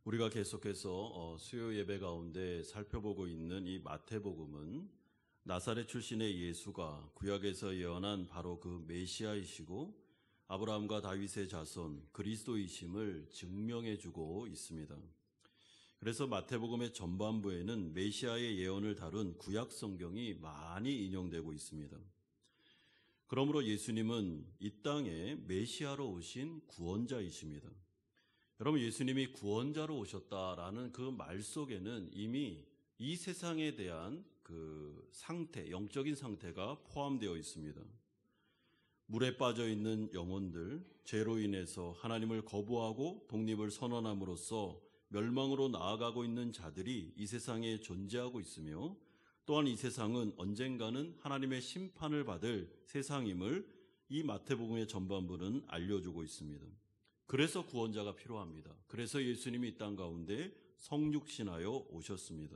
우리가 계속해서 수요 예배 가운데 살펴보고 있는 이 마태복음은 나사렛 출신의 예수가 구약에서 예언한 바로 그 메시아이시고 아브라함과 다윗의 자손 그리스도이심을 증명해주고 있습니다. 그래서 마태복음의 전반부에는 메시아의 예언을 다룬 구약 성경이 많이 인용되고 있습니다. 그러므로 예수님은 이 땅에 메시아로 오신 구원자이십니다. 여러분, 예수님이 구원자로 오셨다라는 그 말 속에는 이미 이 세상에 대한 그 상태, 영적인 상태가 포함되어 있습니다. 물에 빠져 있는 영혼들, 죄로 인해서 하나님을 거부하고 독립을 선언함으로써 멸망으로 나아가고 있는 자들이 이 세상에 존재하고 있으며, 또한 이 세상은 언젠가는 하나님의 심판을 받을 세상임을 이 마태복음의 전반부는 알려주고 있습니다. 그래서 구원자가 필요합니다. 그래서 예수님이 이 땅 가운데 성육신하여 오셨습니다.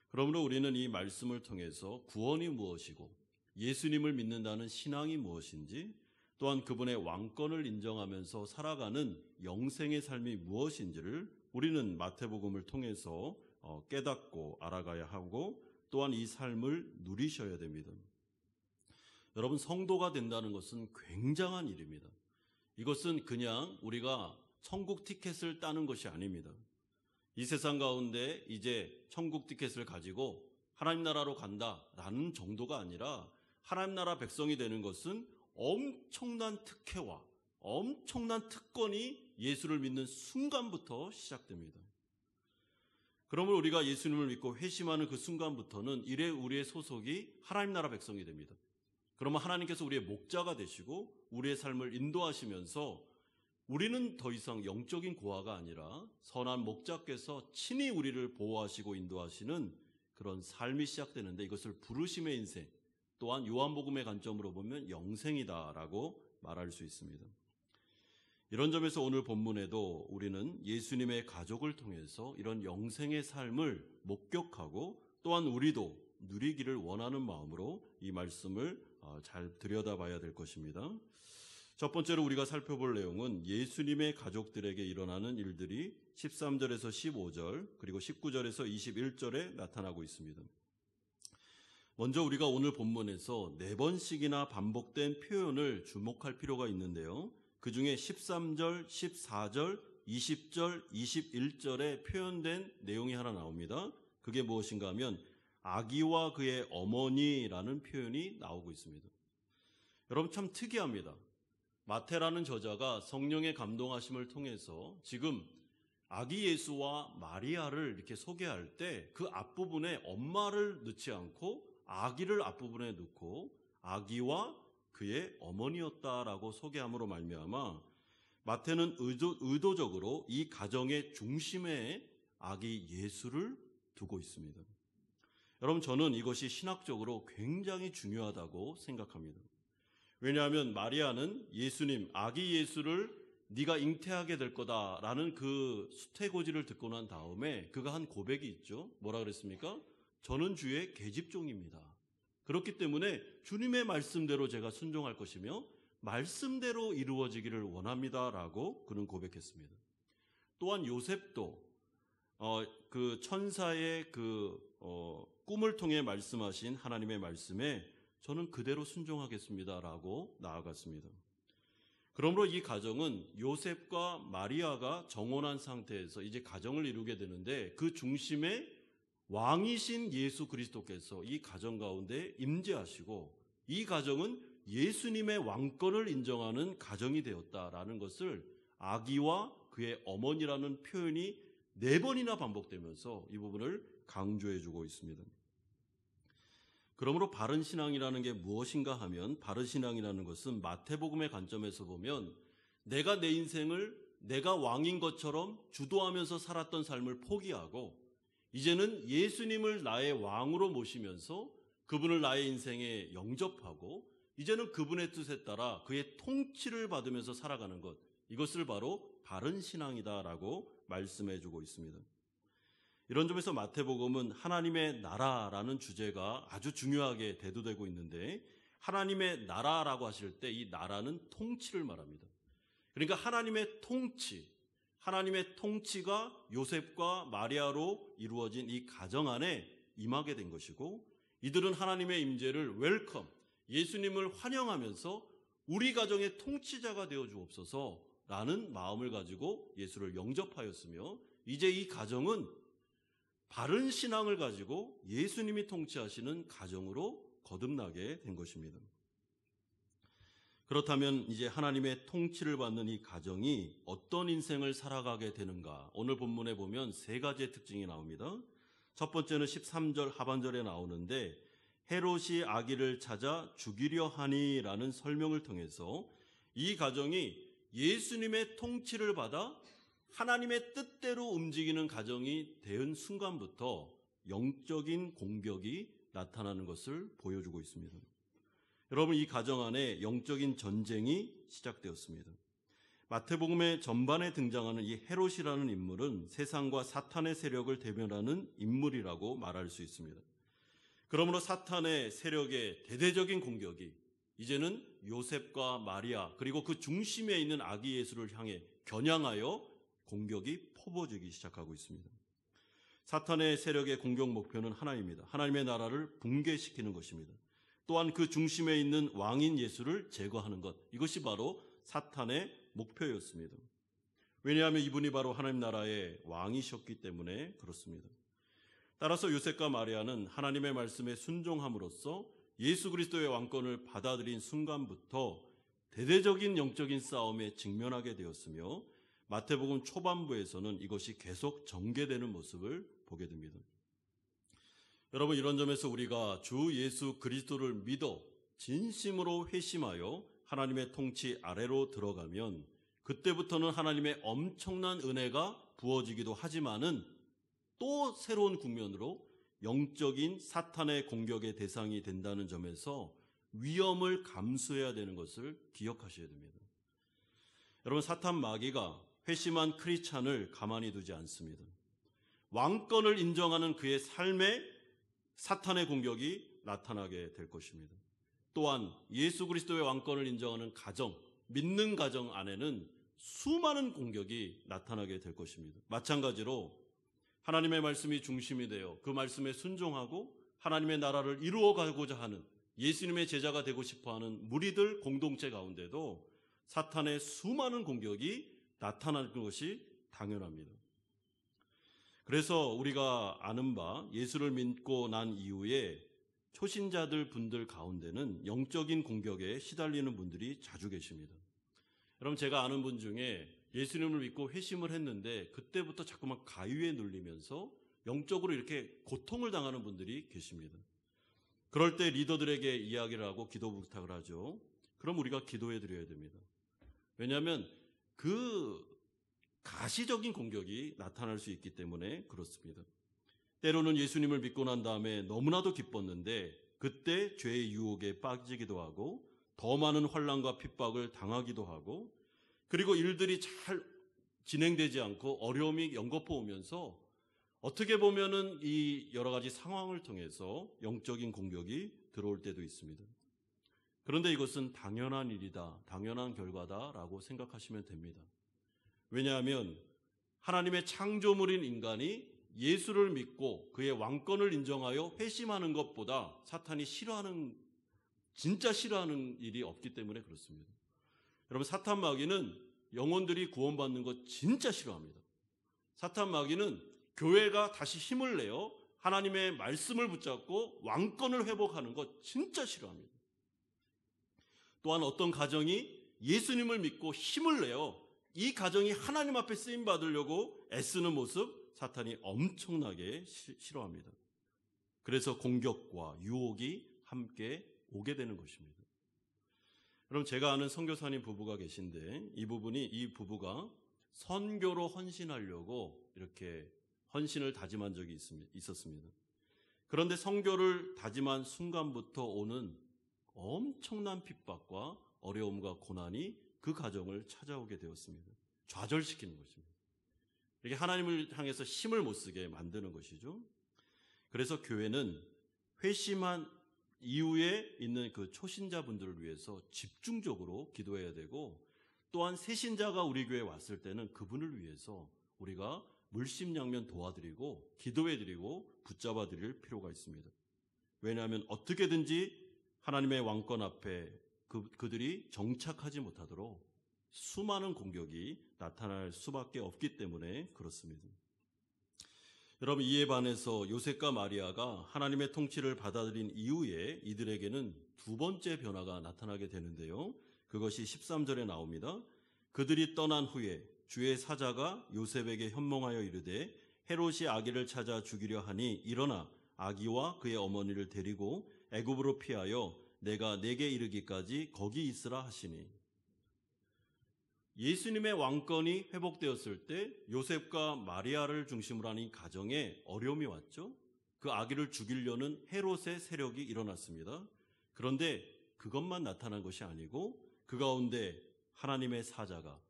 그러므로 우리는 이 말씀을 통해서 구원이 무엇이고 예수님을 믿는다는 신앙이 무엇인지, 또한 그분의 왕권을 인정하면서 살아가는 영생의 삶이 무엇인지를 우리는 마태복음을 통해서 깨닫고 알아가야 하고, 또한 이 삶을 누리셔야 됩니다. 여러분, 성도가 된다는 것은 굉장한 일입니다. 이것은 그냥 우리가 천국 티켓을 따는 것이 아닙니다. 이 세상 가운데 이제 천국 티켓을 가지고 하나님 나라로 간다라는 정도가 아니라, 하나님 나라 백성이 되는 것은 엄청난 특혜와 엄청난 특권이 예수를 믿는 순간부터 시작됩니다. 그러므로 우리가 예수님을 믿고 회심하는 그 순간부터는 이래 우리의 소속이 하나님 나라 백성이 됩니다. 그러면 하나님께서 우리의 목자가 되시고 우리의 삶을 인도하시면서 우리는 더 이상 영적인 고아가 아니라 선한 목자께서 친히 우리를 보호하시고 인도하시는 그런 삶이 시작되는데, 이것을 부르심의 인생, 또한 요한복음의 관점으로 보면 영생이다라고 말할 수 있습니다. 이런 점에서 오늘 본문에도 우리는 예수님의 가족을 통해서 이런 영생의 삶을 목격하고, 또한 우리도 누리기를 원하는 마음으로 이 말씀을 잘 들여다봐야 될 것입니다. 첫 번째로 우리가 살펴볼 내용은 예수님의 가족들에게 일어나는 일들이 13절에서 15절 그리고 19절에서 21절에 나타나고 있습니다. 먼저 우리가 오늘 본문에서 4번씩이나 반복된 표현을 주목할 필요가 있는데요. 그 중에 13절, 14절, 20절, 21절에 표현된 내용이 하나 나옵니다. 그게 무엇인가 하면 아기와 그의 어머니라는 표현이 나오고 있습니다. 여러분, 참 특이합니다. 마태라는 저자가 성령의 감동하심을 통해서 지금 아기 예수와 마리아를 이렇게 소개할 때 그 앞부분에 엄마를 넣지 않고 아기를 앞부분에 넣고 아기와 그의 어머니였다라고 소개함으로 말미암아 마태는 의도적으로 이 가정의 중심에 아기 예수를 두고 있습니다. 여러분, 저는 이것이 신학적으로 굉장히 중요하다고 생각합니다. 왜냐하면 마리아는 예수님, 아기 예수를 네가 잉태하게 될 거다라는 그 수태고지를 듣고 난 다음에 그가 한 고백이 있죠. 뭐라 그랬습니까? 저는 주의 계집종입니다. 그렇기 때문에 주님의 말씀대로 제가 순종할 것이며 말씀대로 이루어지기를 원합니다라고 그는 고백했습니다. 또한 요셉도 그 천사의 꿈을 통해 말씀하신 하나님의 말씀에 저는 그대로 순종하겠습니다라고 나아갔습니다. 그러므로 이 가정은 요셉과 마리아가 정혼한 상태에서 이제 가정을 이루게 되는데, 그 중심에 왕이신 예수 그리스도께서 이 가정 가운데 임재하시고, 이 가정은 예수님의 왕권을 인정하는 가정이 되었다라는 것을 아기와 그의 어머니라는 표현이 4번이나 반복되면서 이 부분을 강조해주고 있습니다. 그러므로 바른 신앙이라는 게 무엇인가 하면, 바른 신앙이라는 것은 마태복음의 관점에서 보면 내가 내 인생을 내가 왕인 것처럼 주도하면서 살았던 삶을 포기하고 이제는 예수님을 나의 왕으로 모시면서 그분을 나의 인생에 영접하고 이제는 그분의 뜻에 따라 그의 통치를 받으면서 살아가는 것, 이것을 바로 바른 신앙이다라고 말씀해주고 있습니다. 이런 점에서 마태복음은 하나님의 나라라는 주제가 아주 중요하게 대두되고 있는데, 하나님의 나라라고 하실 때 이 나라는 통치를 말합니다. 그러니까 하나님의 통치, 하나님의 통치가 요셉과 마리아로 이루어진 이 가정 안에 임하게 된 것이고, 이들은 하나님의 임재를 웰컴, 예수님을 환영하면서 우리 가정의 통치자가 되어 주옵소서라는 마음을 가지고 예수를 영접하였으며, 이제 이 가정은 바른 신앙을 가지고 예수님이 통치하시는 가정으로 거듭나게 된 것입니다. 그렇다면 이제 하나님의 통치를 받는 이 가정이 어떤 인생을 살아가게 되는가? 오늘 본문에 보면 세 가지의 특징이 나옵니다. 첫 번째는 13절 하반절에 나오는데, 헤롯이 아기를 찾아 죽이려 하니라는 설명을 통해서 이 가정이 예수님의 통치를 받아 하나님의 뜻대로 움직이는 가정이 된 순간부터 영적인 공격이 나타나는 것을 보여주고 있습니다. 여러분, 이 가정 안에 영적인 전쟁이 시작되었습니다. 마태복음의 전반에 등장하는 이 헤롯이라는 인물은 세상과 사탄의 세력을 대변하는 인물이라고 말할 수 있습니다. 그러므로 사탄의 세력의 대대적인 공격이 이제는 요셉과 마리아 그리고 그 중심에 있는 아기 예수를 향해 겨냥하여 공격이 퍼부어지기 시작하고 있습니다. 사탄의 세력의 공격 목표는 하나입니다. 하나님의 나라를 붕괴시키는 것입니다. 또한 그 중심에 있는 왕인 예수를 제거하는 것, 이것이 바로 사탄의 목표였습니다. 왜냐하면 이분이 바로 하나님 나라의 왕이셨기 때문에 그렇습니다. 따라서 요셉과 마리아는 하나님의 말씀에 순종함으로써 예수 그리스도의 왕권을 받아들인 순간부터 대대적인 영적인 싸움에 직면하게 되었으며, 마태복음 초반부에서는 이것이 계속 전개되는 모습을 보게 됩니다. 여러분, 이런 점에서 우리가 주 예수 그리스도를 믿어 진심으로 회심하여 하나님의 통치 아래로 들어가면 그때부터는 하나님의 엄청난 은혜가 부어지기도 하지만은 또 새로운 국면으로 영적인 사탄의 공격의 대상이 된다는 점에서 위험을 감수해야 되는 것을 기억하셔야 됩니다. 여러분, 사탄 마귀가 회심한 크리스찬을 가만히 두지 않습니다. 왕권을 인정하는 그의 삶에 사탄의 공격이 나타나게 될 것입니다. 또한 예수 그리스도의 왕권을 인정하는 가정, 믿는 가정 안에는 수많은 공격이 나타나게 될 것입니다. 마찬가지로 하나님의 말씀이 중심이 되어 그 말씀에 순종하고 하나님의 나라를 이루어가고자 하는 예수님의 제자가 되고 싶어하는 무리들 공동체 가운데도 사탄의 수많은 공격이 나타날 것이 당연합니다. 그래서 우리가 아는 바 예수를 믿고 난 이후에 초신자들 분들 가운데는 영적인 공격에 시달리는 분들이 자주 계십니다. 여러분, 제가 아는 분 중에 예수님을 믿고 회심을 했는데 그때부터 자꾸만 가위에 눌리면서 영적으로 이렇게 고통을 당하는 분들이 계십니다. 그럴 때 리더들에게 이야기를 하고 기도 부탁을 하죠. 그럼 우리가 기도해 드려야 됩니다. 왜냐하면 그 가시적인 공격이 나타날 수 있기 때문에 그렇습니다. 때로는 예수님을 믿고 난 다음에 너무나도 기뻤는데 그때 죄의 유혹에 빠지기도 하고 더 많은 환난과 핍박을 당하기도 하고, 그리고 일들이 잘 진행되지 않고 어려움이 연거푸 오면서 어떻게 보면은 이 여러 가지 상황을 통해서 영적인 공격이 들어올 때도 있습니다. 그런데 이것은 당연한 일이다, 당연한 결과다라고 생각하시면 됩니다. 왜냐하면 하나님의 창조물인 인간이 예수를 믿고 그의 왕권을 인정하여 회심하는 것보다 사탄이 진짜 싫어하는 일이 없기 때문에 그렇습니다. 여러분, 사탄 마귀는 영혼들이 구원받는 것 진짜 싫어합니다. 사탄 마귀는 교회가 다시 힘을 내어 하나님의 말씀을 붙잡고 왕권을 회복하는 것 진짜 싫어합니다. 또한 어떤 가정이 예수님을 믿고 힘을 내어 이 가정이 하나님 앞에 쓰임 받으려고 애쓰는 모습, 사탄이 엄청나게 싫어합니다. 그래서 공격과 유혹이 함께 오게 되는 것입니다. 그럼 제가 아는 선교사님 부부가 계신데 이 부부가 선교로 헌신하려고 이렇게 헌신을 다짐한 적이 있었습니다. 그런데 선교를 다짐한 순간부터 오는 엄청난 핍박과 어려움과 고난이 그 가정을 찾아오게 되었습니다. 좌절시키는 것입니다. 이렇게 하나님을 향해서 힘을 못 쓰게 만드는 것이죠. 그래서 교회는 회심한 이후에 있는 그 초신자분들을 위해서 집중적으로 기도해야 되고, 또한 새신자가 우리 교회에 왔을 때는 그분을 위해서 우리가 물심양면 도와드리고 기도해드리고 붙잡아드릴 필요가 있습니다. 왜냐하면 어떻게든지 하나님의 왕권 앞에 그들이 정착하지 못하도록 수많은 공격이 나타날 수밖에 없기 때문에 그렇습니다. 여러분, 이에 반해서 요셉과 마리아가 하나님의 통치를 받아들인 이후에 이들에게는 두 번째 변화가 나타나게 되는데요. 그것이 13절에 나옵니다. 그들이 떠난 후에 주의 사자가 요셉에게 현몽하여 이르되 헤롯이 아기를 찾아 죽이려 하니 일어나 아기와 그의 어머니를 데리고 애굽으로 피하여 내가 내게 이르기까지 거기 있으라 하시니. 예수님의 왕권이 회복되었을 때 요셉과 마리아를 중심으로 하는 가정에 어려움이 왔죠. 그 아기를 죽이려는 헤롯의 세력이 일어났습니다. 그런데 그것만 나타난 것이 아니고 그 가운데 하나님의 사자가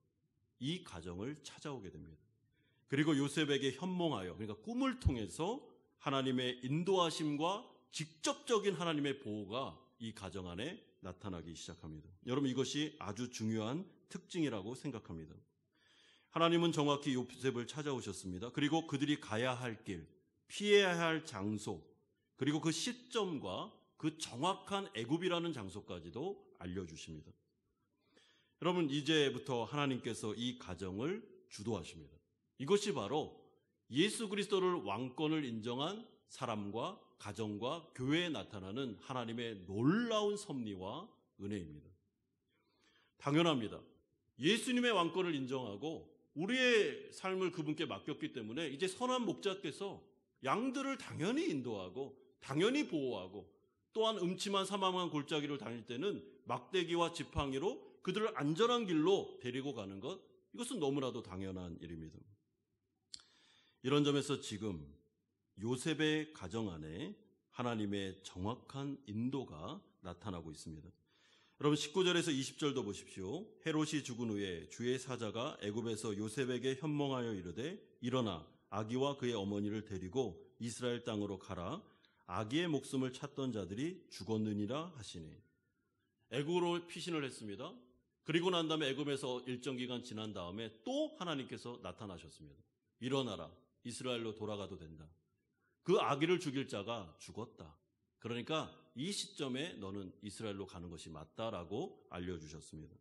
이 가정을 찾아오게 됩니다. 그리고 요셉에게 현몽하여, 그러니까 꿈을 통해서 하나님의 인도하심과 직접적인 하나님의 보호가 이 가정 안에 나타나기 시작합니다. 여러분, 이것이 아주 중요한 특징이라고 생각합니다. 하나님은 정확히 요셉을 찾아오셨습니다. 그리고 그들이 가야 할 길, 피해야 할 장소, 그리고 그 시점과 그 정확한 애굽이라는 장소까지도 알려주십니다. 여러분, 이제부터 하나님께서 이 가정을 주도하십니다. 이것이 바로 예수 그리스도를 왕권을 인정한 사람과 가정과 교회에 나타나는 하나님의 놀라운 섭리와 은혜입니다. 당연합니다. 예수님의 왕권을 인정하고 우리의 삶을 그분께 맡겼기 때문에 이제 선한 목자께서 양들을 당연히 인도하고 당연히 보호하고 또한 음침한 사망한 골짜기를 다닐 때는 막대기와 지팡이로 그들을 안전한 길로 데리고 가는 것, 이것은 너무나도 당연한 일입니다. 이런 점에서 지금 요셉의 가정 안에 하나님의 정확한 인도가 나타나고 있습니다. 여러분, 19절에서 20절도 보십시오. 헤롯이 죽은 후에 주의 사자가 애굽에서 요셉에게 현몽하여 이르되 일어나 아기와 그의 어머니를 데리고 이스라엘 땅으로 가라. 아기의 목숨을 찾던 자들이 죽었느니라 하시니. 애굽으로 피신을 했습니다. 그리고 난 다음에 애굽에서 일정 기간 지난 다음에 또 하나님께서 나타나셨습니다. 일어나라. 이스라엘로 돌아가도 된다. 그 아기를 죽일 자가 죽었다. 그러니까 이 시점에 너는 이스라엘로 가는 것이 맞다라고 알려주셨습니다.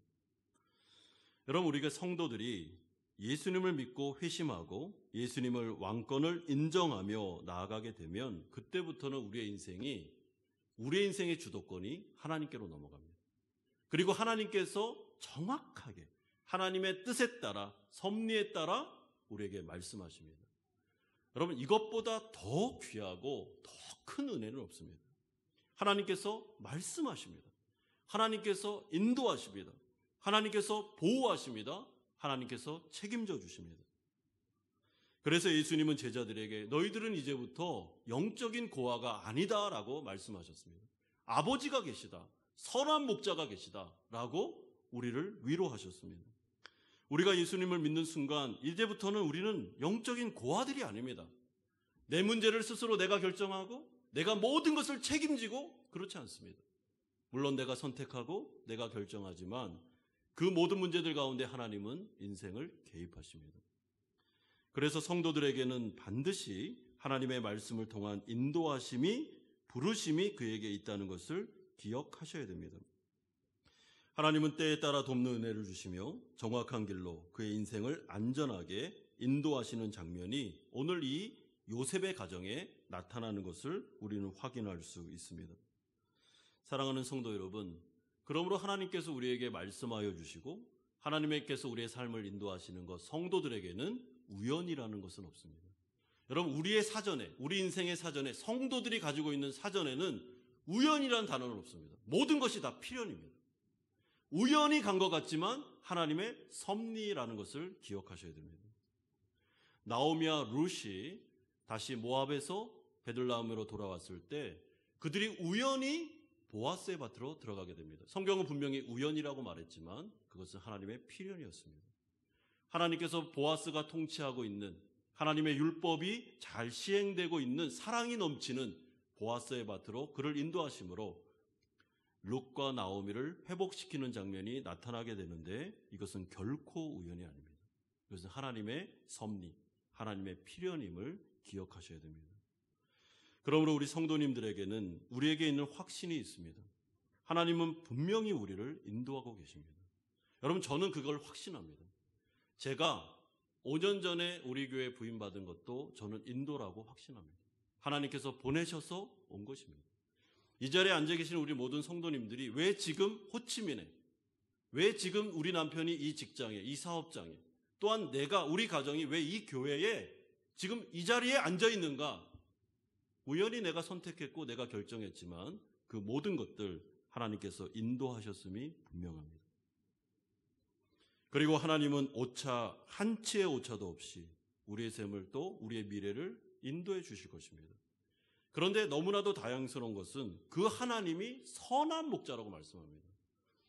여러분, 우리가 성도들이 예수님을 믿고 회심하고 예수님을 왕권을 인정하며 나아가게 되면 그때부터는 우리의 인생의 주도권이 하나님께로 넘어갑니다. 그리고 하나님께서 정확하게 하나님의 뜻에 따라 섭리에 따라 우리에게 말씀하십니다. 여러분, 이것보다 더 귀하고 더 큰 은혜는 없습니다. 하나님께서 말씀하십니다. 하나님께서 인도하십니다. 하나님께서 보호하십니다. 하나님께서 책임져 주십니다. 그래서 예수님은 제자들에게 너희들은 이제부터 영적인 고아가 아니다라고 말씀하셨습니다. 아버지가 계시다. 선한 목자가 계시다라고 우리를 위로하셨습니다. 우리가 예수님을 믿는 순간 이제부터는 우리는 영적인 고아들이 아닙니다. 내 문제를 스스로 내가 결정하고 내가 모든 것을 책임지고 그렇지 않습니다. 물론 내가 선택하고 내가 결정하지만 그 모든 문제들 가운데 하나님은 인생을 개입하십니다. 그래서 성도들에게는 반드시 하나님의 말씀을 통한 인도하심이, 부르심이 그에게 있다는 것을 기억하셔야 됩니다. 하나님은 때에 따라 돕는 은혜를 주시며 정확한 길로 그의 인생을 안전하게 인도하시는 장면이 오늘 이 요셉의 가정에 나타나는 것을 우리는 확인할 수 있습니다. 사랑하는 성도 여러분, 그러므로 하나님께서 우리에게 말씀하여 주시고 하나님께서 우리의 삶을 인도하시는 것, 성도들에게는 우연이라는 것은 없습니다. 여러분, 우리의 사전에, 우리 인생의 사전에, 성도들이 가지고 있는 사전에는 우연이라는 단어는 없습니다. 모든 것이 다 필연입니다. 우연히 간 것 같지만 하나님의 섭리라는 것을 기억하셔야 됩니다. 나오미와 룻이 다시 모압에서 베들레헴으로 돌아왔을 때 그들이 우연히 보아스의 밭으로 들어가게 됩니다. 성경은 분명히 우연이라고 말했지만 그것은 하나님의 필연이었습니다. 하나님께서 보아스가 통치하고 있는, 하나님의 율법이 잘 시행되고 있는, 사랑이 넘치는 보아스의 밭으로 그를 인도하심으로 룻과 나오미를 회복시키는 장면이 나타나게 되는데 이것은 결코 우연이 아닙니다. 이것은 하나님의 섭리, 하나님의 필연임을 기억하셔야 됩니다. 그러므로 우리 성도님들에게는 우리에게 있는 확신이 있습니다. 하나님은 분명히 우리를 인도하고 계십니다. 여러분, 저는 그걸 확신합니다. 제가 5년 전에 우리 교회에 부임받은 것도 저는 인도라고 확신합니다. 하나님께서 보내셔서 온 것입니다. 이 자리에 앉아 계신 우리 모든 성도님들이 왜 지금 호치민에, 왜 지금 우리 남편이 이 직장에, 이 사업장에, 또한 우리 가정이 왜 이 교회에 지금 이 자리에 앉아 있는가? 우연히 내가 선택했고 내가 결정했지만 그 모든 것들 하나님께서 인도하셨음이 분명합니다. 그리고 하나님은 오차, 한 치의 오차도 없이 우리의 셈을 또 우리의 미래를 인도해 주실 것입니다. 그런데 너무나도 다양스러운 것은 그 하나님이 선한 목자라고 말씀합니다.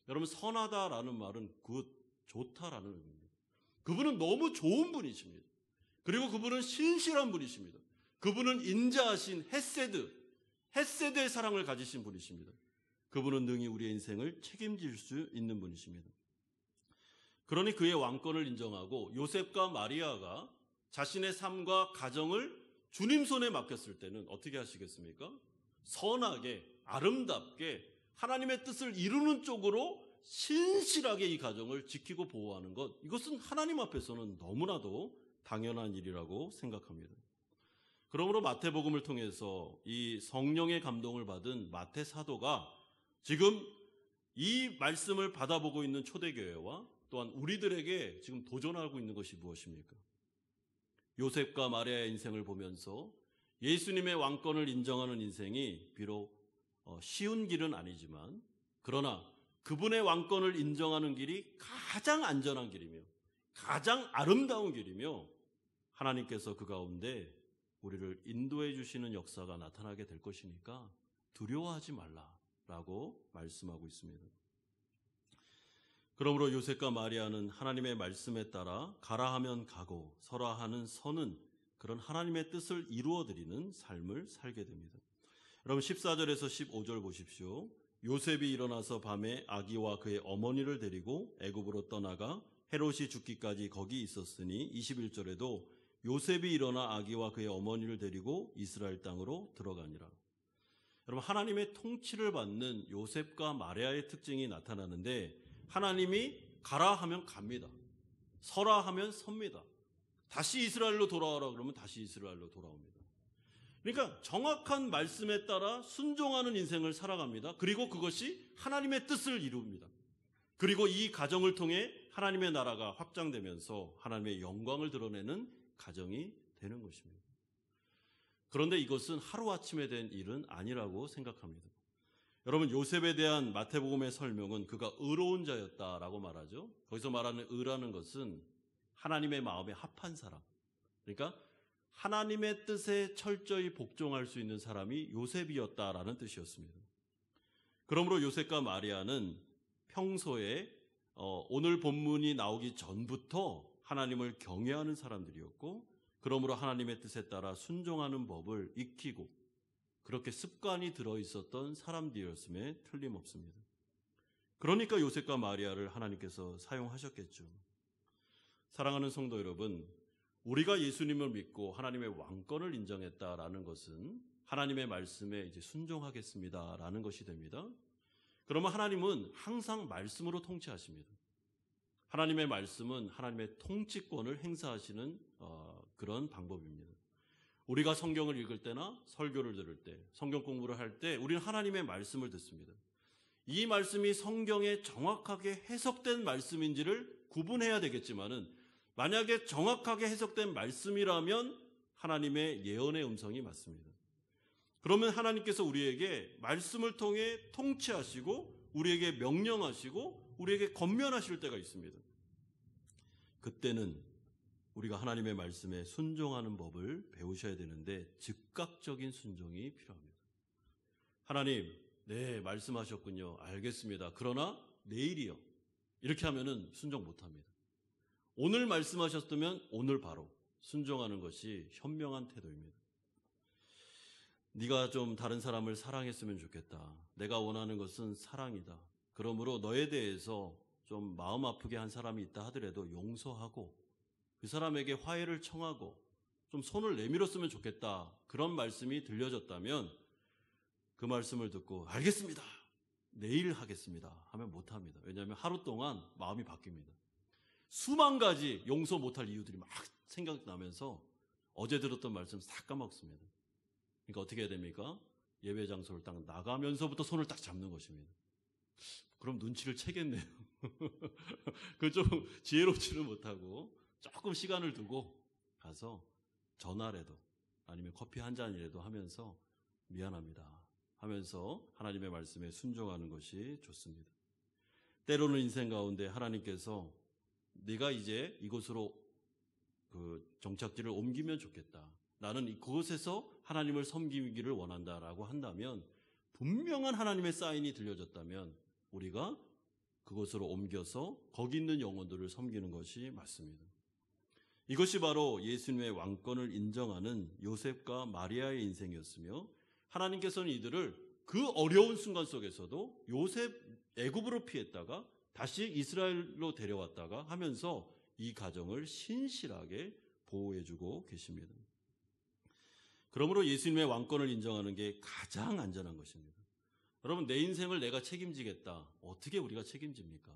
여러분, 선하다라는 말은 굿, 좋다라는 의미입니다. 그분은 너무 좋은 분이십니다. 그리고 그분은 신실한 분이십니다. 그분은 인자하신 헤세드의 사랑을 가지신 분이십니다. 그분은 능히 우리의 인생을 책임질 수 있는 분이십니다. 그러니 그의 왕권을 인정하고 요셉과 마리아가 자신의 삶과 가정을 주님 손에 맡겼을 때는 어떻게 하시겠습니까? 선하게, 아름답게 하나님의 뜻을 이루는 쪽으로 신실하게 이 가정을 지키고 보호하는 것, 이것은 하나님 앞에서는 너무나도 당연한 일이라고 생각합니다. 그러므로 마태복음을 통해서 이 성령의 감동을 받은 마태 사도가 지금 이 말씀을 받아보고 있는 초대교회와 또한 우리들에게 지금 도전하고 있는 것이 무엇입니까? 요셉과 마리아의 인생을 보면서 예수님의 왕권을 인정하는 인생이 비록 쉬운 길은 아니지만, 그러나 그분의 왕권을 인정하는 길이 가장 안전한 길이며 가장 아름다운 길이며 하나님께서 그 가운데 우리를 인도해 주시는 역사가 나타나게 될 것이니까 두려워하지 말라라고 말씀하고 있습니다. 그러므로 요셉과 마리아는 하나님의 말씀에 따라 가라 하면 가고 서라 하는 서는 그런 하나님의 뜻을 이루어드리는 삶을 살게 됩니다. 여러분, 14절에서 15절 보십시오. 요셉이 일어나서 밤에 아기와 그의 어머니를 데리고 애굽으로 떠나가 헤롯이 죽기까지 거기 있었으니 21절에도 요셉이 일어나 아기와 그의 어머니를 데리고 이스라엘 땅으로 들어가니라. 여러분, 하나님의 통치를 받는 요셉과 마리아의 특징이 나타나는데, 하나님이 가라 하면 갑니다. 서라 하면 섭니다. 다시 이스라엘로 돌아오라 그러면 다시 이스라엘로 돌아옵니다. 그러니까 정확한 말씀에 따라 순종하는 인생을 살아갑니다. 그리고 그것이 하나님의 뜻을 이룹니다. 그리고 이 가정을 통해 하나님의 나라가 확장되면서 하나님의 영광을 드러내는 가정이 되는 것입니다. 그런데 이것은 하루아침에 된 일은 아니라고 생각합니다. 여러분, 요셉에 대한 마태복음의 설명은 그가 의로운 자였다라고 말하죠. 거기서 말하는 의라는 것은 하나님의 마음에 합한 사람, 그러니까 하나님의 뜻에 철저히 복종할 수 있는 사람이 요셉이었다라는 뜻이었습니다. 그러므로 요셉과 마리아는 평소에 오늘 본문이 나오기 전부터 하나님을 경외하는 사람들이었고, 그러므로 하나님의 뜻에 따라 순종하는 법을 익히고 그렇게 습관이 들어있었던 사람들이었음에 틀림없습니다. 그러니까 요셉과 마리아를 하나님께서 사용하셨겠죠. 사랑하는 성도 여러분, 우리가 예수님을 믿고 하나님의 왕권을 인정했다라는 것은 하나님의 말씀에 이제 순종하겠습니다라는 것이 됩니다. 그러면 하나님은 항상 말씀으로 통치하십니다. 하나님의 말씀은 하나님의 통치권을 행사하시는 그런 방법입니다. 우리가 성경을 읽을 때나 설교를 들을 때, 성경 공부를 할 때 우리는 하나님의 말씀을 듣습니다. 이 말씀이 성경에 정확하게 해석된 말씀인지를 구분해야 되겠지만은, 만약에 정확하게 해석된 말씀이라면 하나님의 예언의 음성이 맞습니다. 그러면 하나님께서 우리에게 말씀을 통해 통치하시고 우리에게 명령하시고 우리에게 권면하실 때가 있습니다. 그때는 우리가 하나님의 말씀에 순종하는 법을 배우셔야 되는데 즉각적인 순종이 필요합니다. 하나님, 네, 말씀하셨군요. 알겠습니다. 그러나 내일이요. 이렇게 하면은 순종 못합니다. 오늘 말씀하셨다면 오늘 바로 순종하는 것이 현명한 태도입니다. 네가 좀 다른 사람을 사랑했으면 좋겠다. 내가 원하는 것은 사랑이다. 그러므로 너에 대해서 좀 마음 아프게 한 사람이 있다 하더라도 용서하고 그 사람에게 화해를 청하고 좀 손을 내밀었으면 좋겠다. 그런 말씀이 들려졌다면 그 말씀을 듣고 알겠습니다. 내일 하겠습니다. 하면 못합니다. 왜냐하면 하루 동안 마음이 바뀝니다. 수만 가지 용서 못할 이유들이 막 생각나면서 어제 들었던 말씀 다 까먹습니다. 그러니까 어떻게 해야 됩니까? 예배 장소를 딱 나가면서부터 손을 딱 잡는 것입니다. 그럼 눈치를 채겠네요. 그 좀 지혜롭지는 못하고 조금 시간을 두고 가서 전화라도 아니면 커피 한 잔이라도 하면서 미안합니다 하면서 하나님의 말씀에 순종하는 것이 좋습니다. 때로는 인생 가운데 하나님께서 네가 이제 이곳으로 정착지를 옮기면 좋겠다. 나는 그곳에서 하나님을 섬기기를 원한다라고 한다면 분명한 하나님의 사인이 들려졌다면 우리가 그곳으로 옮겨서 거기 있는 영혼들을 섬기는 것이 맞습니다. 이것이 바로 예수님의 왕권을 인정하는 요셉과 마리아의 인생이었으며 하나님께서는 이들을 그 어려운 순간 속에서도 요셉 애굽으로 피했다가 다시 이스라엘로 데려왔다가 하면서 이 가정을 신실하게 보호해주고 계십니다. 그러므로 예수님의 왕권을 인정하는 게 가장 안전한 것입니다. 여러분, 내 인생을 내가 책임지겠다. 어떻게 우리가 책임집니까?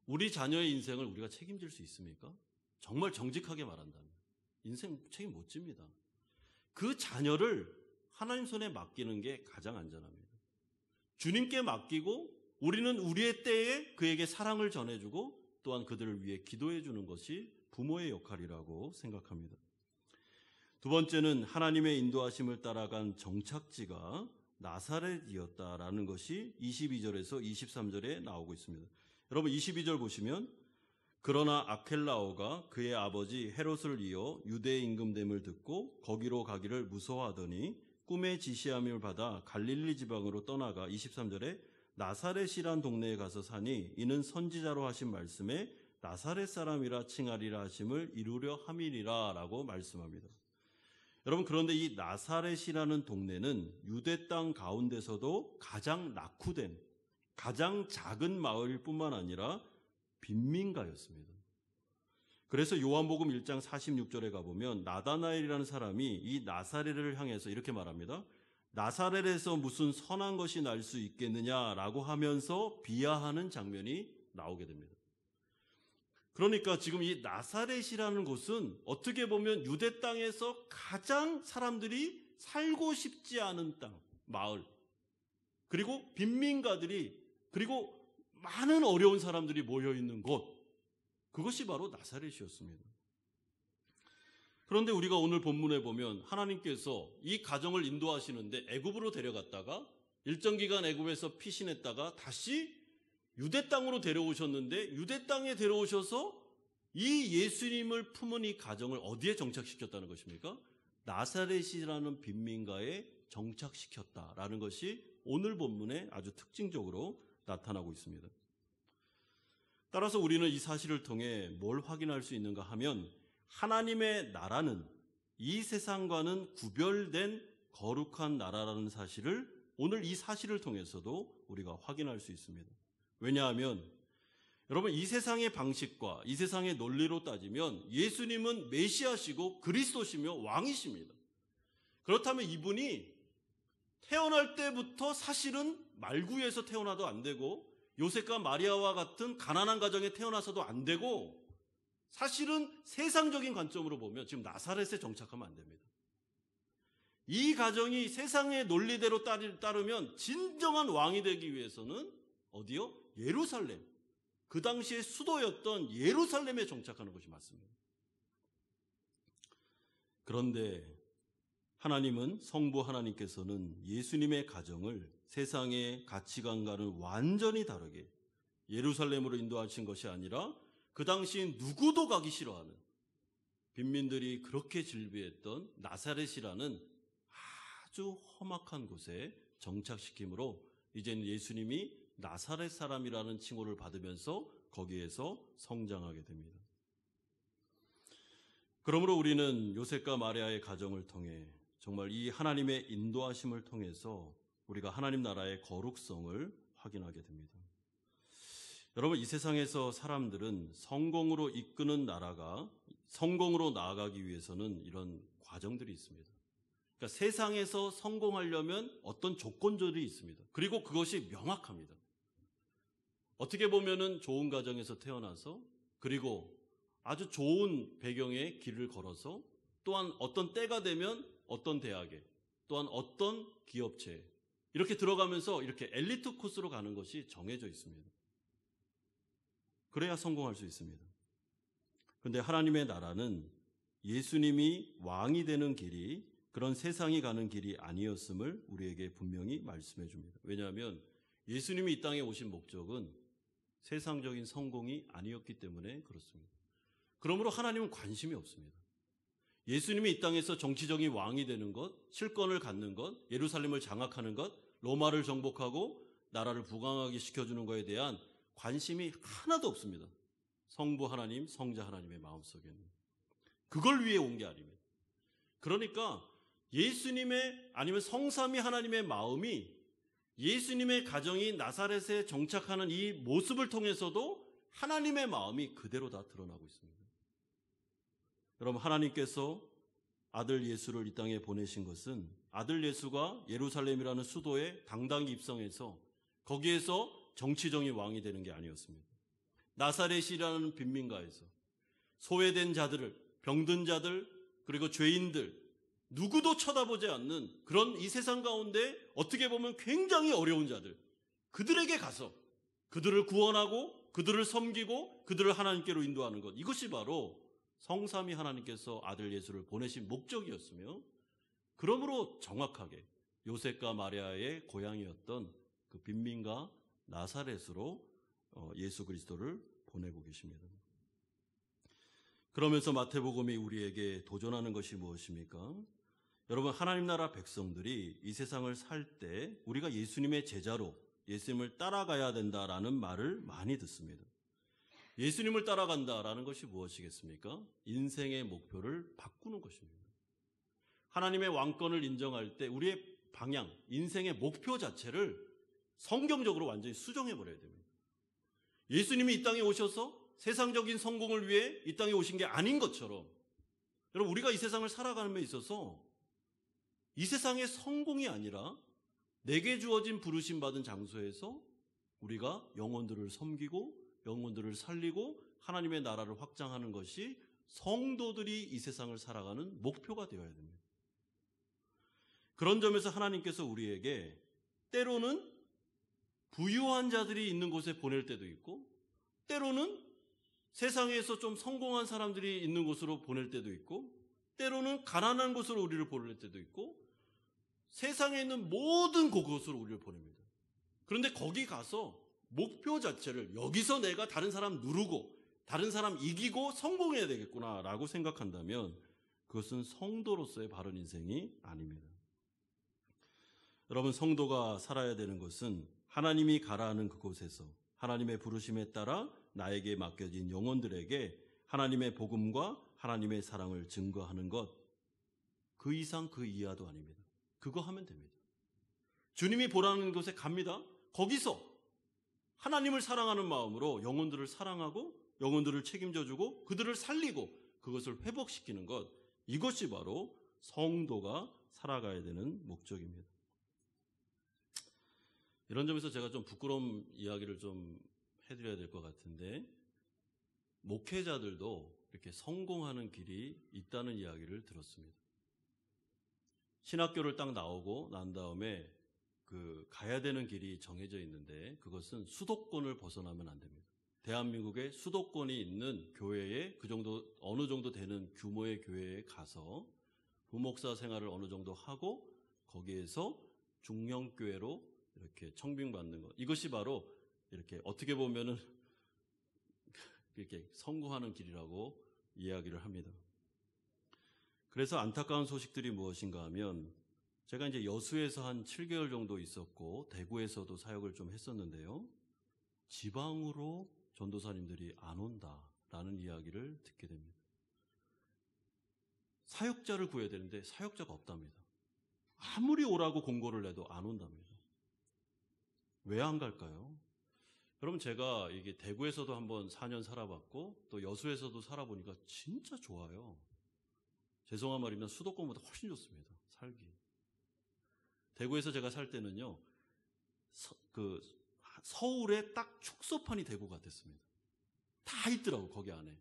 우리 자녀의 인생을 우리가 책임질 수 있습니까? 정말 정직하게 말한다면 인생 책임 못 집니다. 그 자녀를 하나님 손에 맡기는 게 가장 안전합니다. 주님께 맡기고 우리는 우리의 때에 그에게 사랑을 전해주고 또한 그들을 위해 기도해 주는 것이 부모의 역할이라고 생각합니다. 두 번째는 하나님의 인도하심을 따라간 정착지가 나사렛이었다라는 것이 22절에서 23절에 나오고 있습니다. 여러분 22절 보시면 그러나 아켈라오가 그의 아버지 헤롯을 이어 유대 임금됨을 듣고 거기로 가기를 무서워하더니 꿈의 지시함을 받아 갈릴리 지방으로 떠나가 23절에 나사렛이란 동네에 가서 사니 이는 선지자로 하신 말씀에 나사렛 사람이라 칭하리라 하심을 이루려 함이니라 라고 말씀합니다. 여러분, 그런데 이 나사렛이라는 동네는 유대 땅 가운데서도 가장 낙후된 가장 작은 마을일 뿐만 아니라 빈민가였습니다. 그래서 요한복음 1장 46절에 가보면 나다나엘이라는 사람이 이 나사렛을 향해서 이렇게 말합니다. 나사렛에서 무슨 선한 것이 날 수 있겠느냐라고 하면서 비하하는 장면이 나오게 됩니다. 그러니까 지금 이 나사렛이라는 곳은 어떻게 보면 유대 땅에서 가장 사람들이 살고 싶지 않은 땅, 마을, 그리고 빈민가들이, 그리고 많은 어려운 사람들이 모여있는 곳, 그것이 바로 나사렛이었습니다. 그런데 우리가 오늘 본문에 보면 하나님께서 이 가정을 인도하시는데 애굽으로 데려갔다가 일정 기간 애굽에서 피신했다가 다시 유대 땅으로 데려오셨는데 유대 땅에 데려오셔서 이 예수님을 품은 이 가정을 어디에 정착시켰다는 것입니까? 나사렛이라는 빈민가에 정착시켰다라는 것이 오늘 본문에 아주 특징적으로 나타나고 있습니다. 따라서 우리는 이 사실을 통해 뭘 확인할 수 있는가 하면 하나님의 나라는 이 세상과는 구별된 거룩한 나라라는 사실을 오늘 이 사실을 통해서도 우리가 확인할 수 있습니다. 왜냐하면 여러분 이 세상의 방식과 이 세상의 논리로 따지면 예수님은 메시아시고 그리스도시며 왕이십니다. 그렇다면 이분이 태어날 때부터 사실은 말구에서 태어나도 안 되고 요셉과 마리아와 같은 가난한 가정에 태어나서도 안 되고 사실은 세상적인 관점으로 보면 지금 나사렛에 정착하면 안 됩니다. 이 가정이 세상의 논리대로 따르면 진정한 왕이 되기 위해서는 어디요? 예루살렘. 그 당시의 수도였던 예루살렘에 정착하는 것이 맞습니다. 그런데 하나님은 성부 하나님께서는 예수님의 가정을 세상의 가치관과는 완전히 다르게 예루살렘으로 인도하신 것이 아니라 그 당시 누구도 가기 싫어하는 빈민들이 그렇게 질비했던 나사렛이라는 아주 험악한 곳에 정착시킴으로 이제는 예수님이 나사렛 사람이라는 칭호를 받으면서 거기에서 성장하게 됩니다. 그러므로 우리는 요셉과 마리아의 가정을 통해 정말 이 하나님의 인도하심을 통해서 우리가 하나님 나라의 거룩성을 확인하게 됩니다. 여러분, 이 세상에서 사람들은 성공으로 이끄는 나라가 성공으로 나아가기 위해서는 이런 과정들이 있습니다. 그러니까 세상에서 성공하려면 어떤 조건들이 있습니다. 그리고 그것이 명확합니다. 어떻게 보면은 좋은 가정에서 태어나서 그리고 아주 좋은 배경의 길을 걸어서 또한 어떤 때가 되면 어떤 대학에 또한 어떤 기업체에 이렇게 들어가면서 이렇게 엘리트 코스로 가는 것이 정해져 있습니다. 그래야 성공할 수 있습니다. 그런데 하나님의 나라는 예수님이 왕이 되는 길이 그런 세상이 가는 길이 아니었음을 우리에게 분명히 말씀해 줍니다. 왜냐하면 예수님이 이 땅에 오신 목적은 세상적인 성공이 아니었기 때문에 그렇습니다. 그러므로 하나님은 관심이 없습니다. 예수님이 이 땅에서 정치적인 왕이 되는 것, 실권을 갖는 것, 예루살렘을 장악하는 것, 로마를 정복하고 나라를 부강하게 시켜주는 것에 대한 관심이 하나도 없습니다. 성부 하나님, 성자 하나님의 마음속에는. 그걸 위해 온 게 아닙니다. 그러니까 예수님의 아니면 성삼위 하나님의 마음이 예수님의 가정이 나사렛에 정착하는 이 모습을 통해서도 하나님의 마음이 그대로 다 드러나고 있습니다. 여러분, 하나님께서 아들 예수를 이 땅에 보내신 것은 아들 예수가 예루살렘이라는 수도에 당당히 입성해서 거기에서 정치적인 왕이 되는 게 아니었습니다. 나사렛이라는 빈민가에서 소외된 자들을, 병든 자들, 그리고 죄인들, 누구도 쳐다보지 않는 그런 이 세상 가운데 어떻게 보면 굉장히 어려운 자들, 그들에게 가서 그들을 구원하고 그들을 섬기고 그들을 하나님께로 인도하는 것, 이것이 바로 성삼위 하나님께서 아들 예수를 보내신 목적이었으며, 그러므로 정확하게 요셉과 마리아의 고향이었던 그 빈민가 나사렛으로 예수 그리스도를 보내고 계십니다. 그러면서 마태복음이 우리에게 도전하는 것이 무엇입니까? 여러분, 하나님 나라 백성들이 이 세상을 살 때 우리가 예수님의 제자로 예수님을 따라가야 된다라는 말을 많이 듣습니다. 예수님을 따라간다라는 것이 무엇이겠습니까? 인생의 목표를 바꾸는 것입니다. 하나님의 왕권을 인정할 때 우리의 방향, 인생의 목표 자체를 성경적으로 완전히 수정해버려야 됩니다. 예수님이 이 땅에 오셔서 세상적인 성공을 위해 이 땅에 오신 게 아닌 것처럼, 여러분, 우리가 이 세상을 살아가는 데 있어서 이 세상의 성공이 아니라 내게 주어진 부르심 받은 장소에서 우리가 영혼들을 섬기고 영혼들을 살리고 하나님의 나라를 확장하는 것이 성도들이 이 세상을 살아가는 목표가 되어야 됩니다. 그런 점에서 하나님께서 우리에게 때로는 부유한 자들이 있는 곳에 보낼 때도 있고, 때로는 세상에서 좀 성공한 사람들이 있는 곳으로 보낼 때도 있고, 때로는 가난한 곳으로 우리를 보낼 때도 있고, 세상에 있는 모든 곳으로 우리를 보냅니다. 그런데 거기 가서 목표 자체를 여기서 내가 다른 사람 누르고 다른 사람 이기고 성공해야 되겠구나라고 생각한다면 그것은 성도로서의 바른 인생이 아닙니다. 여러분, 성도가 살아야 되는 것은 하나님이 가라 하는 그곳에서 하나님의 부르심에 따라 나에게 맡겨진 영혼들에게 하나님의 복음과 하나님의 사랑을 증거하는 것, 그 이상 그 이하도 아닙니다. 그거 하면 됩니다. 주님이 보라는 곳에 갑니다. 거기서 하나님을 사랑하는 마음으로 영혼들을 사랑하고 영혼들을 책임져주고 그들을 살리고 그것을 회복시키는 것, 이것이 바로 성도가 살아가야 되는 목적입니다. 이런 점에서 제가 좀 부끄러운 이야기를 좀 해드려야 될 것 같은데, 목회자들도 이렇게 성공하는 길이 있다는 이야기를 들었습니다. 신학교를 딱 나오고 난 다음에 가야 되는 길이 정해져 있는데 그것은 수도권을 벗어나면 안 됩니다. 대한민국에 수도권이 있는 교회에 그 정도, 어느 정도 되는 규모의 교회에 가서 부목사 생활을 어느 정도 하고 거기에서 중형교회로 이렇게 청빙받는 것, 이것이 바로 이렇게 어떻게 보면은 이렇게 성공하는 길이라고 이야기를 합니다. 그래서 안타까운 소식들이 무엇인가 하면, 제가 이제 여수에서 한 7개월 정도 있었고 대구에서도 사역을 좀 했었는데요, 지방으로 전도사님들이 안 온다라는 이야기를 듣게 됩니다. 사역자를 구해야 되는데 사역자가 없답니다. 아무리 오라고 공고를 내도 안 온답니다. 왜 안 갈까요? 여러분, 제가 이게 대구에서도 한번 4년 살아봤고 또 여수에서도 살아보니까 진짜 좋아요. 죄송한 말이면 수도권보다 훨씬 좋습니다. 살기. 대구에서 제가 살 때는요, 서울에 딱 축소판이 대구 같았습니다. 다 있더라고, 거기 안에.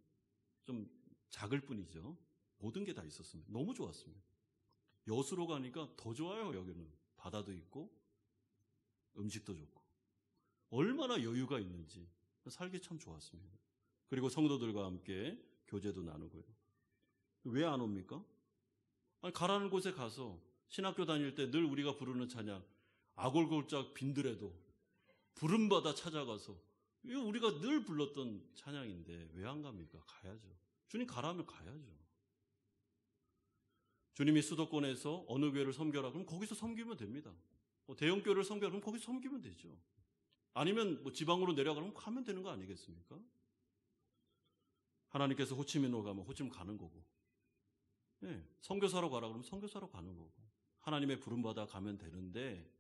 좀 작을 뿐이죠. 모든 게 다 있었습니다. 너무 좋았습니다. 여수로 가니까 더 좋아요. 여기는 바다도 있고 음식도 좋고 얼마나 여유가 있는지 살기 참 좋았습니다. 그리고 성도들과 함께 교제도 나누고요. 왜 안 옵니까? 아니, 가라는 곳에 가서 신학교 다닐 때 늘 우리가 부르는 찬양, 아골골짝 빈들에도 부름받아 찾아가서, 이거 우리가 늘 불렀던 찬양인데 왜 안 갑니까? 가야죠. 주님 가라면 가야죠. 주님이 수도권에서 어느 교회를 섬겨라 그럼 거기서 섬기면 됩니다. 대형교회를 섬겨라 그럼 거기서 섬기면 되죠. 아니면 지방으로 내려가면 가면 되는 거 아니겠습니까? 하나님께서 호치민으로 가면 호치민 가는 거고, 네, 선교사로 가라 그러면 선교사로 가는 거고, 하나님의 부름받아 가면 되는데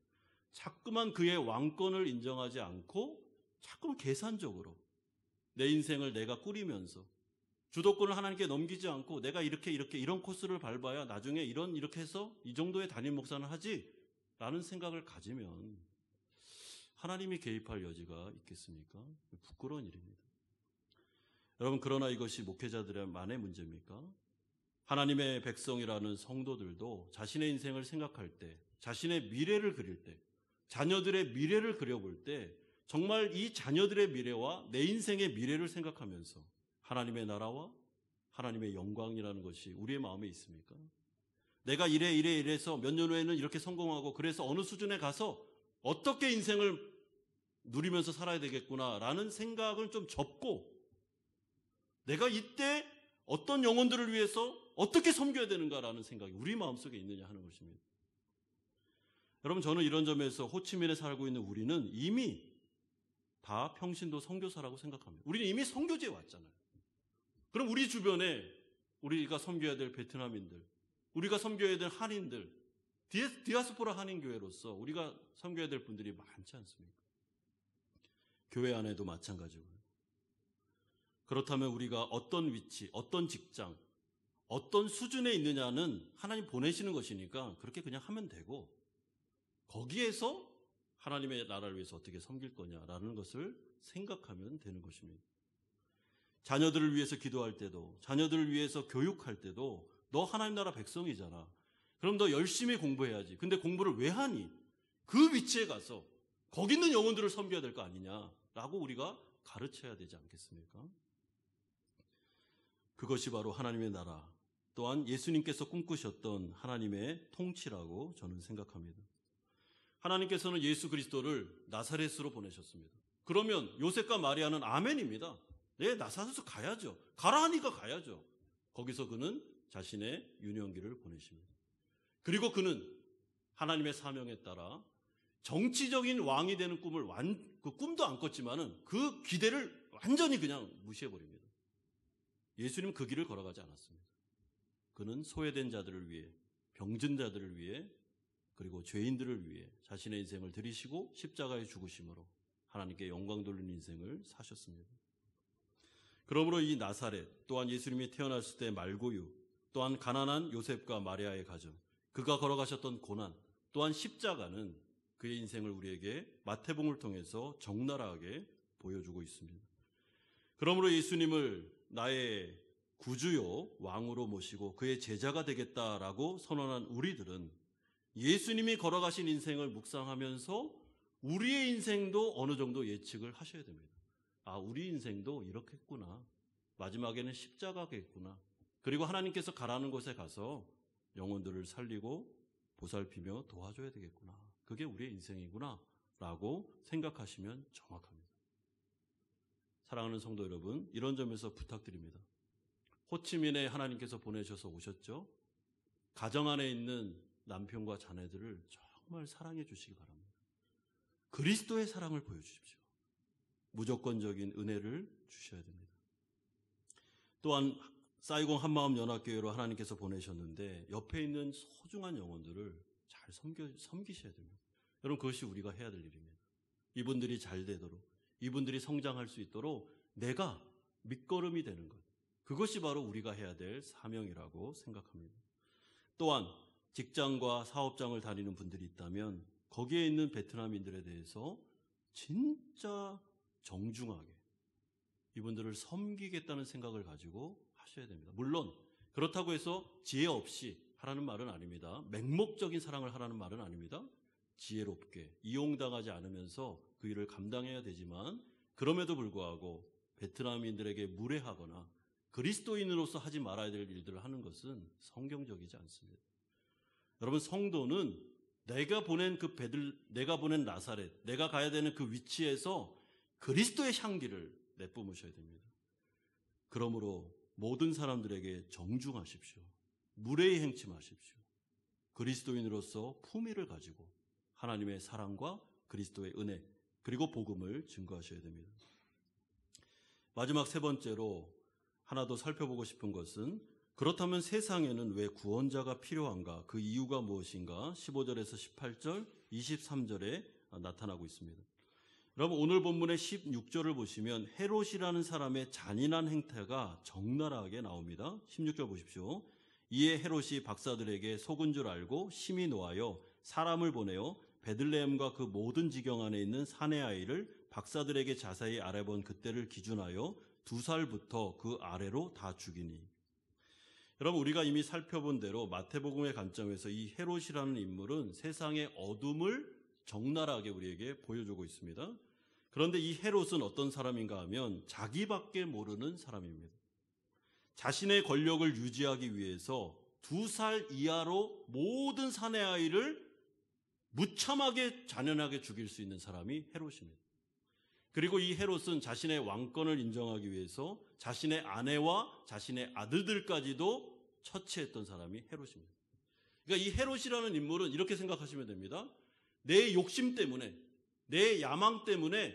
자꾸만 그의 왕권을 인정하지 않고 자꾸만 계산적으로 내 인생을 내가 꾸리면서 주도권을 하나님께 넘기지 않고 내가 이런 코스를 밟아야 나중에 이렇게 해서 이 정도의 담임 목사는 하지 라는 생각을 가지면 하나님이 개입할 여지가 있겠습니까? 부끄러운 일입니다. 여러분, 그러나 이것이 목회자들만의 문제입니까? 하나님의 백성이라는 성도들도 자신의 인생을 생각할 때, 자신의 미래를 그릴 때, 자녀들의 미래를 그려볼 때 정말 이 자녀들의 미래와 내 인생의 미래를 생각하면서 하나님의 나라와 하나님의 영광이라는 것이 우리의 마음에 있습니까? 내가 이래서 몇 년 후에는 이렇게 성공하고 그래서 어느 수준에 가서 어떻게 인생을 누리면서 살아야 되겠구나라는 생각을 좀 접고 내가 이때 어떤 영혼들을 위해서 어떻게 섬겨야 되는가라는 생각이 우리 마음속에 있느냐 하는 것입니다. 여러분, 저는 이런 점에서 호치민에 살고 있는 우리는 이미 다 평신도 선교사라고 생각합니다. 우리는 이미 선교지에 왔잖아요. 그럼 우리 주변에 우리가 섬겨야 될 베트남인들, 우리가 섬겨야 될 한인들, 디아스포라 한인교회로서 우리가 섬겨야 될 분들이 많지 않습니까? 교회 안에도 마찬가지고요. 그렇다면 우리가 어떤 위치, 어떤 직장, 어떤 수준에 있느냐는 하나님 보내시는 것이니까 그렇게 그냥 하면 되고, 거기에서 하나님의 나라를 위해서 어떻게 섬길 거냐라는 것을 생각하면 되는 것입니다. 자녀들을 위해서 기도할 때도, 자녀들을 위해서 교육할 때도 너 하나님 나라 백성이잖아. 그럼 너 열심히 공부해야지. 근데 공부를 왜 하니? 그 위치에 가서 거기 있는 영혼들을 섬겨야 될 거 아니냐라고 우리가 가르쳐야 되지 않겠습니까? 그것이 바로 하나님의 나라, 또한 예수님께서 꿈꾸셨던 하나님의 통치라고 저는 생각합니다. 하나님께서는 예수 그리스도를 나사렛으로 보내셨습니다. 그러면 요셉과 마리아는 아멘입니다. 네, 나사렛으로 가야죠. 가라 하니까 가야죠. 거기서 그는 자신의 유년기를 보내십니다. 그리고 그는 하나님의 사명에 따라 정치적인 왕이 되는 그 꿈도 안 꿨지만은 그 기대를 완전히 그냥 무시해버립니다. 예수님은 그 길을 걸어가지 않았습니다. 그는 소외된 자들을 위해, 병든 자들을 위해, 그리고 죄인들을 위해 자신의 인생을 들이시고 십자가에 죽으심으로 하나님께 영광 돌리는 인생을 사셨습니다. 그러므로 이 나사렛, 또한 예수님이 태어났을 때 말고유, 또한 가난한 요셉과 마리아의 가정, 그가 걸어가셨던 고난, 또한 십자가는 그의 인생을 우리에게 마태복음을 통해서 적나라하게 보여주고 있습니다. 그러므로 예수님을 나의 구주요 왕으로 모시고 그의 제자가 되겠다라고 선언한 우리들은 예수님이 걸어가신 인생을 묵상하면서 우리의 인생도 어느 정도 예측을 하셔야 됩니다. 아, 우리 인생도 이렇게 했구나. 마지막에는 십자가겠구나. 그리고 하나님께서 가라는 곳에 가서 영혼들을 살리고 보살피며 도와줘야 되겠구나. 그게 우리의 인생이구나 라고 생각하시면 정확합니다. 사랑하는 성도 여러분, 이런 점에서 부탁드립니다. 호치민에 하나님께서 보내셔서 오셨죠? 가정 안에 있는 남편과 자녀들을 정말 사랑해 주시기 바랍니다. 그리스도의 사랑을 보여주십시오. 무조건적인 은혜를 주셔야 됩니다. 또한 사이공 한마음 연합교회로 하나님께서 보내셨는데 옆에 있는 소중한 영혼들을 섬기셔야 됩니다. 여러분, 그것이 우리가 해야 될 일입니다. 이분들이 잘 되도록, 이분들이 성장할 수 있도록 내가 밑거름이 되는 것, 그것이 바로 우리가 해야 될 사명이라고 생각합니다. 또한 직장과 사업장을 다니는 분들이 있다면 거기에 있는 베트남인들에 대해서 진짜 정중하게 이분들을 섬기겠다는 생각을 가지고 하셔야 됩니다. 물론 그렇다고 해서 지혜 없이 하라는 말은 아닙니다. 맹목적인 사랑을 하라는 말은 아닙니다. 지혜롭게 이용당하지 않으면서 그 일을 감당해야 되지만, 그럼에도 불구하고 베트남인들에게 무례하거나 그리스도인으로서 하지 말아야 될 일들을 하는 것은 성경적이지 않습니다. 여러분, 성도는 내가 보낸 나사렛, 내가 가야 되는 그 위치에서 그리스도의 향기를 내뿜으셔야 됩니다. 그러므로 모든 사람들에게 정중하십시오. 무례히 행치 마십시오. 그리스도인으로서 품위를 가지고 하나님의 사랑과 그리스도의 은혜, 그리고 복음을 증거하셔야 됩니다. 마지막 세 번째로 하나 더 살펴보고 싶은 것은, 그렇다면 세상에는 왜 구원자가 필요한가? 그 이유가 무엇인가? 15절에서 18절, 23절에 나타나고 있습니다. 여러분, 오늘 본문의 16절을 보시면 헤롯이라는 사람의 잔인한 행태가 적나라하게 나옵니다. 16절 보십시오. 이에 헤롯이 박사들에게 속은 줄 알고 심히 노하여 사람을 보내어 베들레헴과 그 모든 지경 안에 있는 사내 아이를 박사들에게 자세히 알아본 그때를 기준하여 2살부터 그 아래로 다 죽이니. 여러분, 우리가 이미 살펴본 대로 마태복음의 관점에서 이 헤롯이라는 인물은 세상의 어둠을 적나라하게 우리에게 보여주고 있습니다. 그런데 이 헤롯은 어떤 사람인가 하면 자기밖에 모르는 사람입니다. 자신의 권력을 유지하기 위해서 2살 이하로 모든 사내 아이를 무참하게 잔인하게 죽일 수 있는 사람이 헤롯입니다. 그리고 이 헤롯은 자신의 왕권을 인정하기 위해서 자신의 아내와 자신의 아들들까지도 처치했던 사람이 헤롯입니다. 그러니까 이 헤롯이라는 인물은 이렇게 생각하시면 됩니다. 내 욕심 때문에, 내 야망 때문에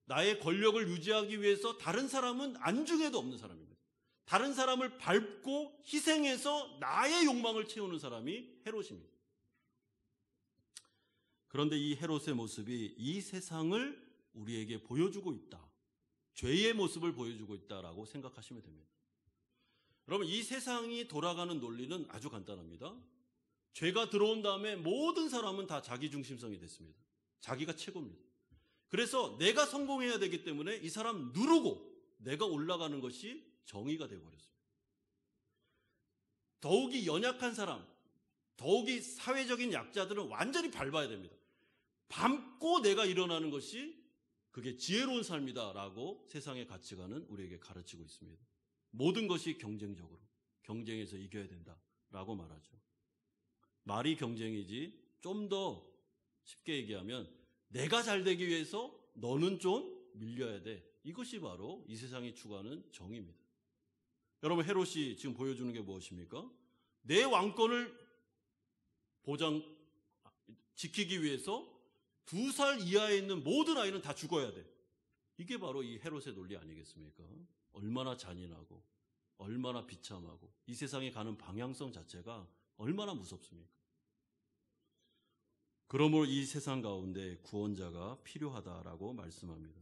나의 권력을 유지하기 위해서 다른 사람은 안중에도 없는 사람입니다. 다른 사람을 밟고 희생해서 나의 욕망을 채우는 사람이 헤롯입니다. 그런데 이 헤롯의 모습이 이 세상을 우리에게 보여주고 있다. 죄의 모습을 보여주고 있다라고 생각하시면 됩니다. 여러분, 이 세상이 돌아가는 논리는 아주 간단합니다. 죄가 들어온 다음에 모든 사람은 다 자기중심성이 됐습니다. 자기가 최고입니다. 그래서 내가 성공해야 되기 때문에 이 사람 누르고 내가 올라가는 것이 정의가 되어버렸습니다. 더욱이 연약한 사람, 더욱이 사회적인 약자들은 완전히 밟아야 됩니다. 밟고 내가 일어나는 것이 그게 지혜로운 삶이다라고 세상의 가치관은 우리에게 가르치고 있습니다. 모든 것이 경쟁적으로, 경쟁에서 이겨야 된다라고 말하죠. 말이 경쟁이지, 좀 더 쉽게 얘기하면 내가 잘 되기 위해서 너는 좀 밀려야 돼. 이것이 바로 이 세상이 추구하는 정의입니다. 여러분, 헤롯이 지금 보여주는 게 무엇입니까? 내 왕권을 지키기 위해서 2살 이하에 있는 모든 아이는 다 죽어야 돼. 이게 바로 이 헤롯의 논리 아니겠습니까? 얼마나 잔인하고 얼마나 비참하고 이 세상에 가는 방향성 자체가 얼마나 무섭습니까? 그러므로 이 세상 가운데 구원자가 필요하다라고 말씀합니다.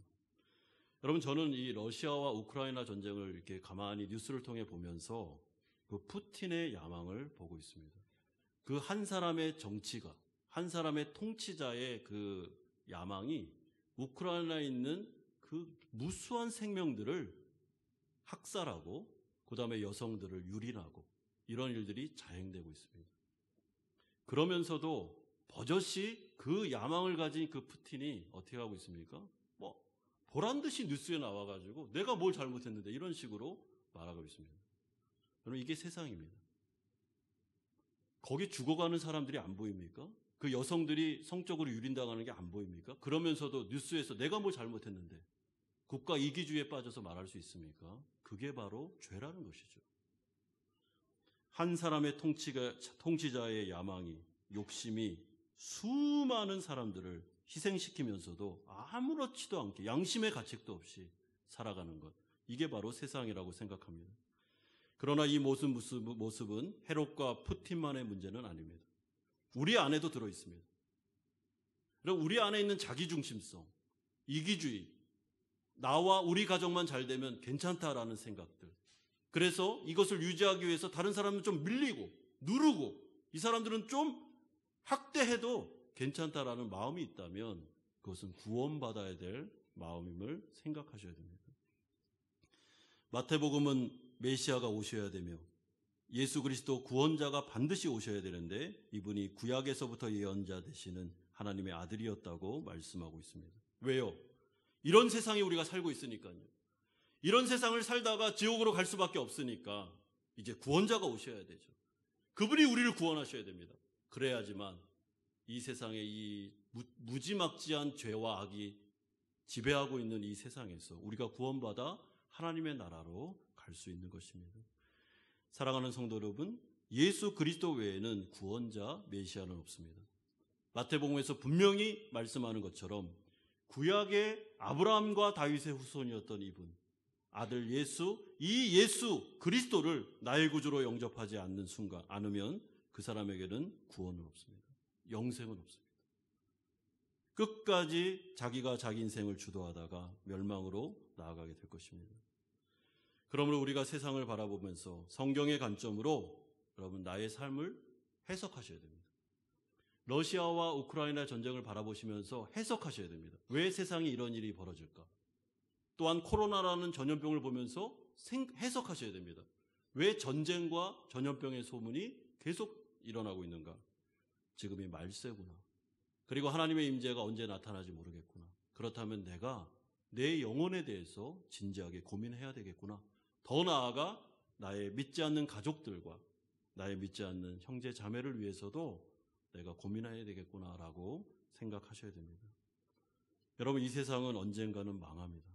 여러분, 저는 이 러시아와 우크라이나 전쟁을 이렇게 가만히 뉴스를 통해 보면서 그 푸틴의 야망을 보고 있습니다. 그 한 사람의 정치가, 한 사람의 통치자의 그 야망이 우크라이나에 있는 그 무수한 생명들을 학살하고 그 다음에 여성들을 유린하고 이런 일들이 자행되고 있습니다. 그러면서도 버젓이 그 야망을 가진 그 푸틴이 어떻게 하고 있습니까? 보란 듯이 뉴스에 나와가지고 내가 뭘 잘못했는데 이런 식으로 말하고 있습니다. 여러분, 이게 세상입니다. 거기 죽어가는 사람들이 안 보입니까? 그 여성들이 성적으로 유린당하는 게 안 보입니까? 그러면서도 뉴스에서 내가 뭘 잘못했는데 국가 이기주의에 빠져서 말할 수 있습니까? 그게 바로 죄라는 것이죠. 한 사람의 통치자의 야망이, 욕심이 수많은 사람들을 희생시키면서도 아무렇지도 않게 양심의 가책도 없이 살아가는 것, 이게 바로 세상이라고 생각합니다. 그러나 이 모습은 헤롯과 푸틴만의 문제는 아닙니다. 우리 안에도 들어 있습니다. 그리고 우리 안에 있는 자기중심성, 이기주의, 나와 우리 가정만 잘 되면 괜찮다라는 생각들. 그래서 이것을 유지하기 위해서 다른 사람은 좀 밀리고 누르고 이 사람들은 좀 학대해도 괜찮다라는 마음이 있다면 그것은 구원받아야 될 마음임을 생각하셔야 됩니다. 마태복음은 메시아가 오셔야 되며 예수 그리스도 구원자가 반드시 오셔야 되는데 이분이 구약에서부터 예언자 되시는 하나님의 아들이었다고 말씀하고 있습니다. 왜요? 이런 세상에 우리가 살고 있으니까요. 이런 세상을 살다가 지옥으로 갈 수밖에 없으니까 이제 구원자가 오셔야 되죠. 그분이 우리를 구원하셔야 됩니다. 그래야지만 이 세상에 이 무지막지한 죄와 악이 지배하고 있는 이 세상에서 우리가 구원받아 하나님의 나라로 갈 수 있는 것입니다. 사랑하는 성도 여러분, 예수 그리스도 외에는 구원자 메시아는 없습니다. 마태복음에서 분명히 말씀하는 것처럼 구약의 아브라함과 다윗의 후손이었던 이분, 아들 예수, 이 예수 그리스도를 나의 구주로 영접하지 않는 순간, 않으면 그 사람에게는 구원은 없습니다. 영생은 없습니다. 끝까지 자기가 자기 인생을 주도하다가 멸망으로 나아가게 될 것입니다. 그러므로 우리가 세상을 바라보면서 성경의 관점으로 여러분 나의 삶을 해석하셔야 됩니다. 러시아와 우크라이나 전쟁을 바라보시면서 해석하셔야 됩니다. 왜 세상에 이런 일이 벌어질까? 또한 코로나라는 전염병을 보면서 해석하셔야 됩니다. 왜 전쟁과 전염병의 소문이 계속 일어나고 있는가? 지금이 말세구나. 그리고 하나님의 임재가 언제 나타날지 모르겠구나. 그렇다면 내가 내 영혼에 대해서 진지하게 고민해야 되겠구나. 더 나아가 나의 믿지 않는 가족들과 나의 믿지 않는 형제 자매를 위해서도 내가 고민해야 되겠구나라고 생각하셔야 됩니다. 여러분, 이 세상은 언젠가는 망합니다.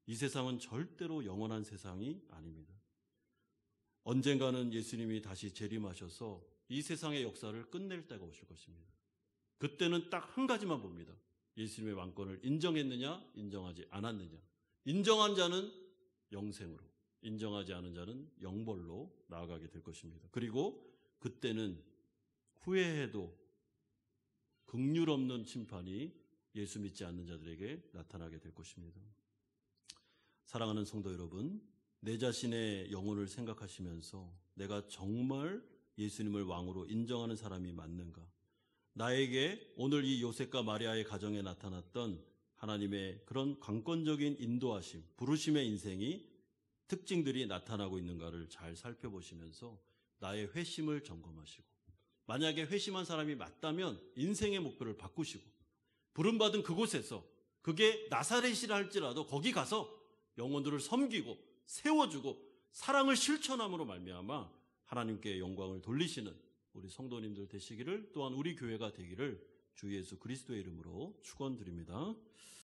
이 세상은 절대로 영원한 세상이 아닙니다. 언젠가는 예수님이 다시 재림하셔서 이 세상의 역사를 끝낼 때가 오실 것입니다. 그때는 딱 한 가지만 봅니다. 예수님의 왕권을 인정했느냐, 인정하지 않았느냐. 인정한 자는 영생으로, 인정하지 않은 자는 영벌로 나아가게 될 것입니다. 그리고 그때는 후회해도 긍휼 없는 심판이 예수 믿지 않는 자들에게 나타나게 될 것입니다. 사랑하는 성도 여러분, 내 자신의 영혼을 생각하시면서 내가 정말 예수님을 왕으로 인정하는 사람이 맞는가? 나에게 오늘 이 요셉과 마리아의 가정에 나타났던 하나님의 그런 강권적인 인도하심, 부르심의 인생이 특징들이 나타나고 있는가를 잘 살펴보시면서 나의 회심을 점검하시고, 만약에 회심한 사람이 맞다면 인생의 목표를 바꾸시고, 부름받은 그곳에서 그게 나사렛이라 할지라도 거기 가서 영혼들을 섬기고 세워주고 사랑을 실천함으로 말미암아 하나님께 영광을 돌리시는 우리 성도님들 되시기를, 또한 우리 교회가 되기를 주 예수 그리스도의 이름으로 축원드립니다.